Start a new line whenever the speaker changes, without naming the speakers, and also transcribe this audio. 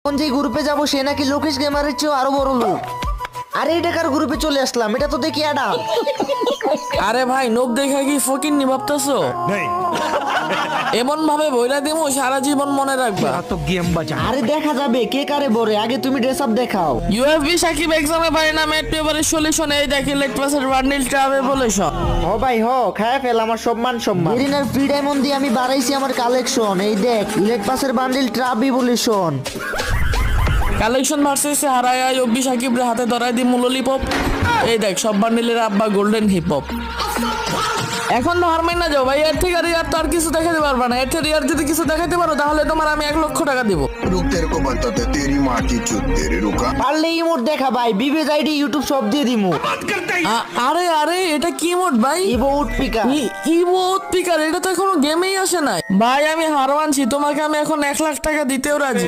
কোন যে গ্রুপে যাব সে নাকি লোকেশ গেমারের চেয়েও আরো বড় লোক। আরে এটা কার গ্রুপে চলে আসলাম? এটা তো দেখি অ্যাডাম।
আরে ভাই নোব দেখা কি ফকির নি ভাবতেছো? এমন ভাবে বইরা দিমু সারা জীবন মনে রাখবা।
আরে দেখা যাবে কে কারে বরে, আগে তুমি ড্রেস আপ দেখাও।
ইউএফবি সাকিব এক্সামে পারে না ম্যাট পেপারের সলিউশন এই দেখি লেট পাসের বান্ডিল ট্রাভে বলেছো।
হ ভাই হ, খায়া ফেল আমার সম্মান। মেরিনার ফ্রি ডায়মন্ড দিয়ে আমি বাড়াইছি আমার কালেকশন। এই দেখ ইলেট পাসের বান্ডিল ট্রাবি বলিশন।
কালেকশন ভার্সেস হারায় ইউএফবি সাকিব রে হাতে ধরাই দি ললিপপ। এই দেখ সব বান্ডিলের আব্বা গোল্ডেন হিপ হপ। এখন তো হারমাই না যাও ভাই, এর থেকে আর তো আর কিছু দেখাতে পারবা না। এর থেকে আর যদি কিছু দেখাতে পারো তাহলে তোমার আমি 1 লক্ষ টাকা দিব।
रुक तेरे को बताते तेरी माँ की चुत तेरे रुका।
পারলে ইমোট দেখা ভাই, বিবেজ আইডি ইউটিউব সব দিয়ে দিমু।
আরে আরে এটা কি মোড ভাই?
Emote Pika.
ইমোট পিকার এটা তো এখনো গেমেই আসে নাই ভাই। আমি হার মানছি, তোমাকে আমি এখন 1 লাখ টাকা দিতেও রাজি।